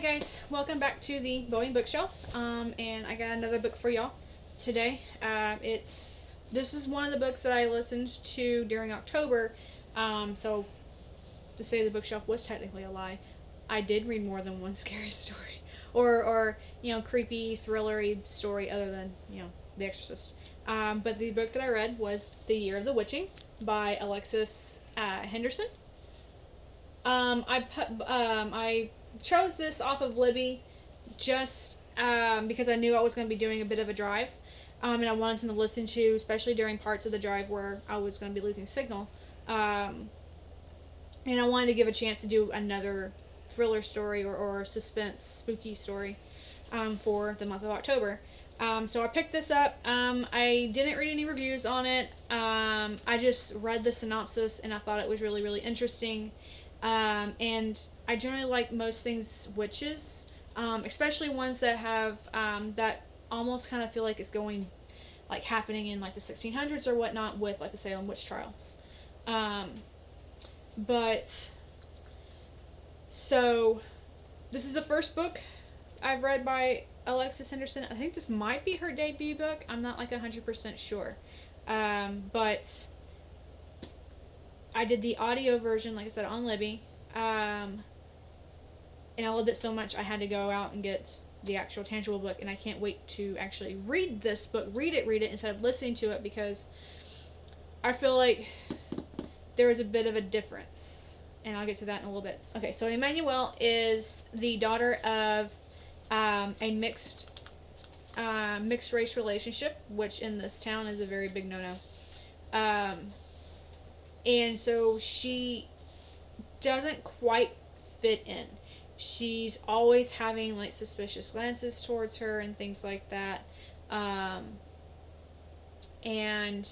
guys, welcome back to the Boeing Bookshelf. And I got another book for y'all today. This is one of the books that I listened to during October. So to say the bookshelf was technically a lie, I did read more than one scary story, or creepy thrillery story other than The Exorcist. But the book that I read was The Year of the Witching by Alexis Henderson. I chose this off of Libby just because I knew I was going to be doing a bit of a drive, and I wanted to listen to, especially during parts of the drive where I was going to be losing signal, and I wanted to give a chance to do another thriller story or suspense, spooky story for the month of October. So I picked this up. I didn't read any reviews on it. I just read the synopsis and I thought it was really, really interesting. And I generally like most things witches, especially ones that have that almost kind of feel like it's going, like happening in like the 1600s or whatnot, with like the Salem witch trials. But so this is the first book I've read by Alexis Henderson. I think this might be her debut book. I'm not like 100% sure. But I did the audio version, like I said, on Libby. And I loved it so much I had to go out and get the actual tangible book, and I can't wait to actually read this book, read it instead of listening to it, because I feel like there is a bit of a difference, and I'll get to that in a little bit. Okay, so Emmanuelle is the daughter of a mixed race relationship, which in this town is a very big no-no. And so she doesn't quite fit in. She's always having like suspicious glances towards her and things like that. And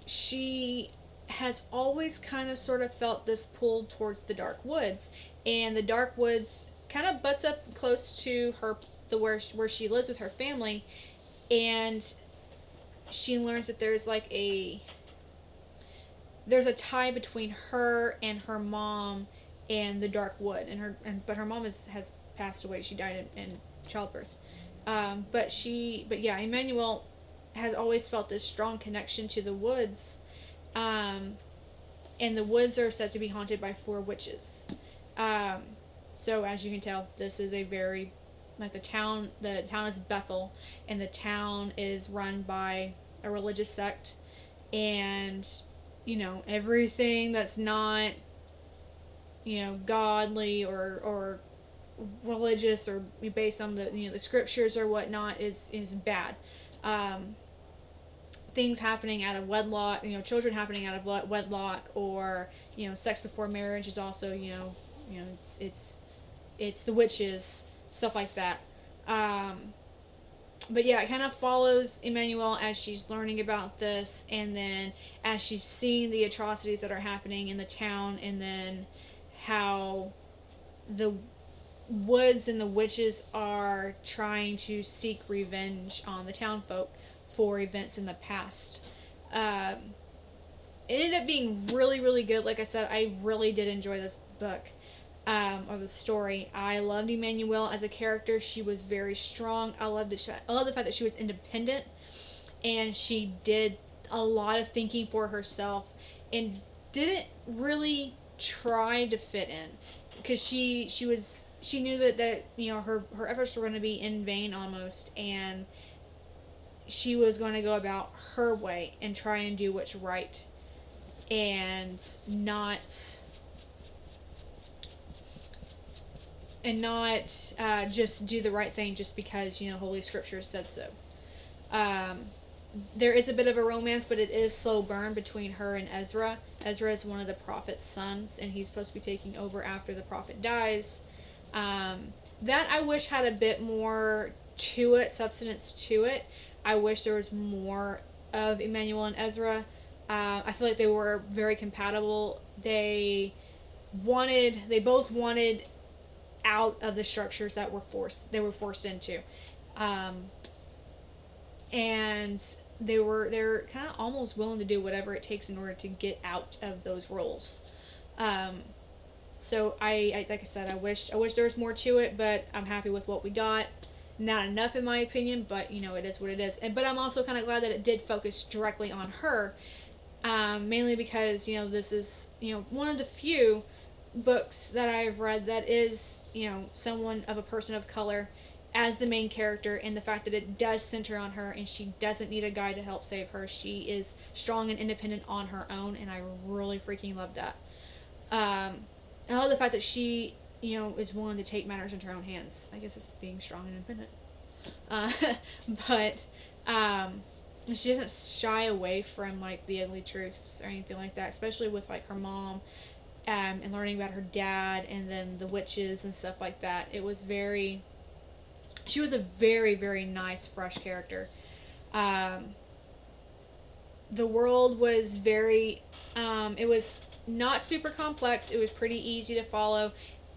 she has always kind of sort of felt this pull towards the dark woods. And the dark woods kind of butts up close to where she lives with her family. And she learns that there's a tie between her and her mom and the dark wood, but her mom has passed away. She died in childbirth. But Emmanuelle has always felt this strong connection to the woods, and the woods are said to be haunted by 4 witches. So as you can tell, this is a very the town is Bethel, and the town is run by a religious sect, and everything that's not, godly or religious or based on the scriptures or whatnot is bad. Things happening out of wedlock, children happening out of wedlock, or sex before marriage is also it's the witches, stuff like that. But yeah, it kind of follows Emmanuelle as she's learning about this, and then as she's seeing the atrocities that are happening in the town, and then how the woods and the witches are trying to seek revenge on the townfolk for events in the past. It ended up being really, really good. Like I said, I really did enjoy this book. Or the story. I loved Emmanuelle as a character. She was very strong. I love the fact that she was independent, and she did a lot of thinking for herself, and didn't really try to fit in, because she knew that her efforts were going to be in vain almost, and she was going to go about her way and try and do what's right, and not just do the right thing just because Holy Scripture said so. There is a bit of a romance, but it is slow burn between her and Ezra. Ezra is one of the prophet's sons, and he's supposed to be taking over after the prophet dies. That I wish had a bit more to it, substance to it. I wish there was more of Emmanuelle and Ezra. I feel like they were very compatible. They both wanted out of the structures that they were forced into, and they're kind of almost willing to do whatever it takes in order to get out of those roles. So I like I said, I wish there was more to it, but I'm happy with what we got. Not enough in my opinion, but it is what it is. But I'm also kind of glad that it did focus directly on her, mainly because this is one of the few books that I've read that is someone of a person of color as the main character, and the fact that it does center on her and she doesn't need a guy to help save her. She is strong and independent on her own, and I really freaking love that. I love the fact that she is willing to take matters into her own hands. I guess it's being strong and independent. But she doesn't shy away from like the ugly truths or anything like that, especially with like her mom, and learning about her dad and then the witches and stuff like that. She was a very, very nice, fresh character. The world was it was not super complex. It was pretty easy to follow.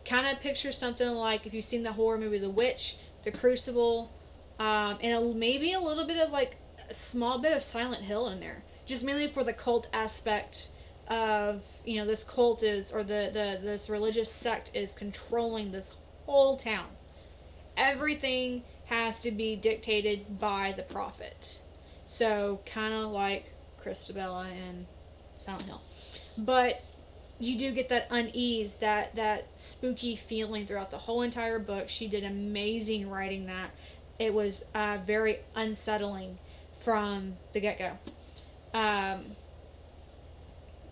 Kind of picture something like if you've seen the horror movie The Witch, The Crucible, and maybe a little bit of like a small bit of Silent Hill in there. Just mainly for the cult aspect of this cult is, or this religious sect is controlling this whole town. Everything has to be dictated by the prophet. So kind of like Christabella and Silent Hill. But you do get that unease, that spooky feeling throughout the whole entire book. She did amazing writing that. It was very unsettling from the get-go.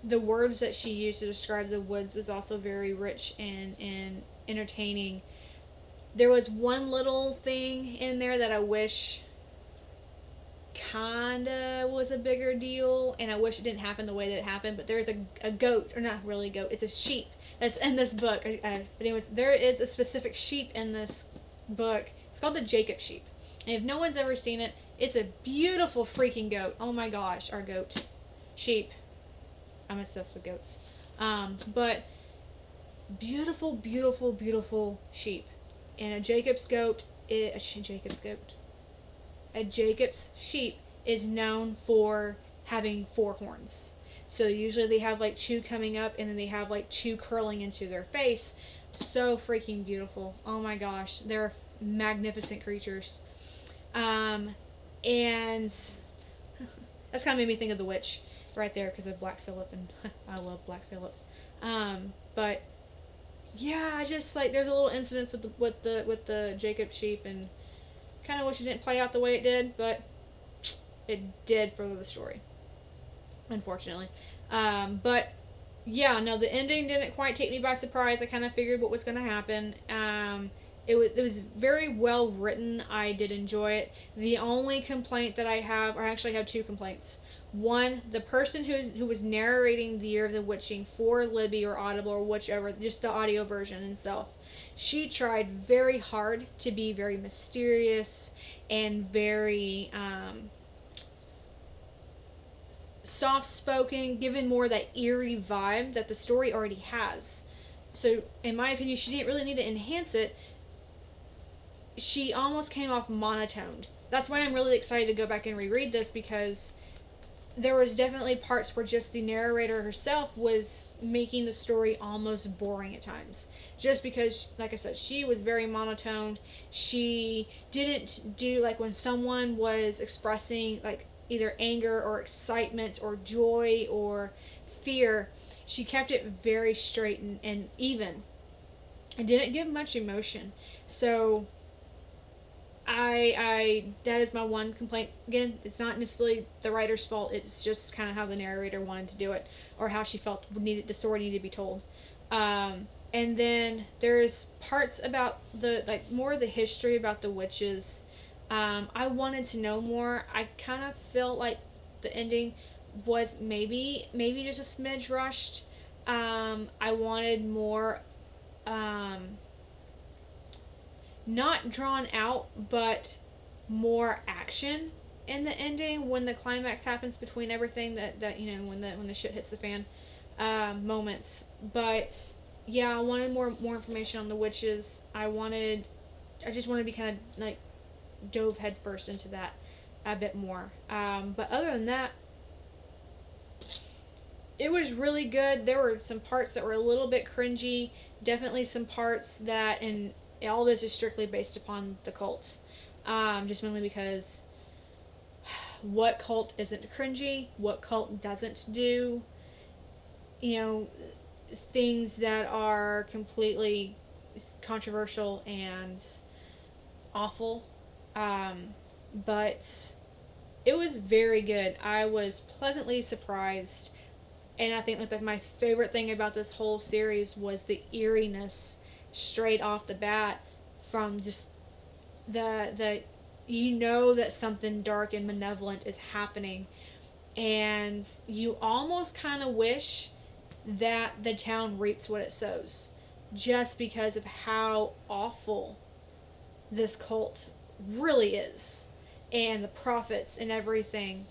The words that she used to describe the woods was also very rich and entertaining. There was one little thing in there that I wish kinda was a bigger deal, and I wish it didn't happen the way that it happened, but there's a goat, or not really a goat, it's a sheep that's in this book. But anyways, there is a specific sheep in this book. It's called the Jacob sheep. And if no one's ever seen it, it's a beautiful freaking goat. Oh my gosh, our goat. Sheep. I'm obsessed with goats. But beautiful, beautiful, beautiful sheep. And a Jacob's sheep is known for having 4 horns. So usually they have like 2 coming up, and then they have like 2 curling into their face. So freaking beautiful. Oh my gosh. They're magnificent creatures. And that's kind of made me think of The Witch right there because of Black Phillip, and I love Black Phillip. But yeah, I just like there's a little incidents with the Jacob sheep, and kind of wish it didn't play out the way it did, but it did further the story, unfortunately. But yeah, no, the ending didn't quite take me by surprise. I kind of figured what was going to happen. It was very well written. I did enjoy it. The only complaint that I have, or I actually have 2 complaints. One, the person who was narrating the Year of the Witching for Libby or Audible or whichever, just the audio version itself, she tried very hard to be very mysterious and very soft-spoken, given more that eerie vibe that the story already has. So, in my opinion, she didn't really need to enhance it. She almost came off monotoned. That's why I'm really excited to go back and reread this, because there was definitely parts where just the narrator herself was making the story almost boring at times. Just because, like I said, she was very monotone. She didn't do, like, when someone was expressing, like, either anger or excitement or joy or fear, she kept it very straight and even. And didn't give much emotion. So that is my one complaint. Again, it's not necessarily the writer's fault. It's just kind of how the narrator wanted to do it, or how she felt the story needed to be told. And then there's parts about more of the history about the witches. I wanted to know more. I kind of felt like the ending was maybe just a smidge rushed. I wanted more, not drawn out, but more action in the ending when the climax happens between everything that when the shit hits the fan moments. But yeah, I wanted more information on the witches. I just wanted to be kind of like dove headfirst into that a bit more. But other than that, it was really good. There were some parts that were a little bit cringy. Definitely some parts that, and all this is strictly based upon the cult. Just mainly because what cult isn't cringy? What cult doesn't do, you know, things that are completely controversial and awful. But it was very good. I was pleasantly surprised, and I think that my favorite thing about this whole series was the eeriness straight off the bat from just the you know that something dark and malevolent is happening, and you almost kind of wish that the town reaps what it sows, just because of how awful this cult really is, and the prophets and everything.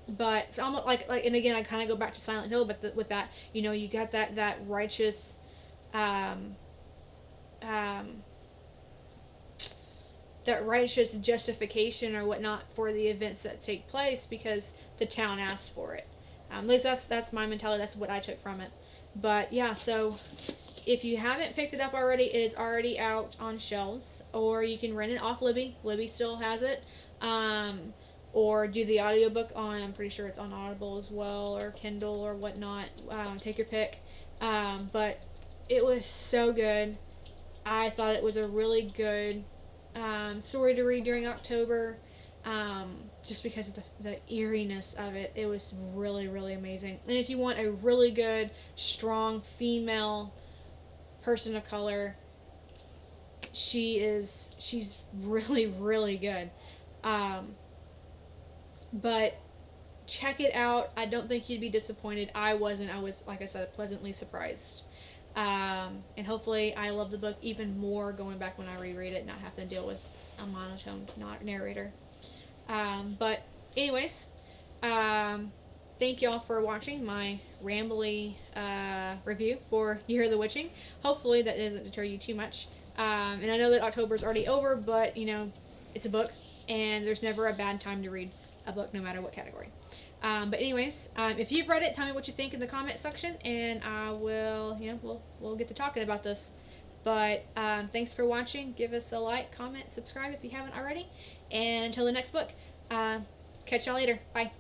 But it's almost like, and again, I kind of go back to Silent Hill, but with that, you got that righteous, um, um, that righteous justification or whatnot for the events that take place because the town asked for it. At least that's my mentality. That's what I took from it. But yeah, so if you haven't picked it up already, it is already out on shelves, or you can rent it off Libby. Libby still has it. Or do the audiobook on, I'm pretty sure it's on Audible as well, or Kindle or whatnot. Take your pick. But it was so good. I thought it was a really good story to read during October, just because of the eeriness of it. It was really, really amazing. And if you want a really good, strong female person of color, she's really, really good. But check it out. I don't think you'd be disappointed. I wasn't. I was, like I said, pleasantly surprised. And hopefully I love the book even more going back when I reread it, not have to deal with a monotone narrator. But anyways, thank y'all for watching my rambly review for Year of the Witching. Hopefully that doesn't deter you too much. And I know that October's already over, but it's a book, and there's never a bad time to read a book, no matter what category. But anyways, if you've read it, tell me what you think in the comment section, and I will, we'll get to talking about this. But thanks for watching. Give us a like, comment, subscribe if you haven't already. And until the next book, catch y'all later. Bye.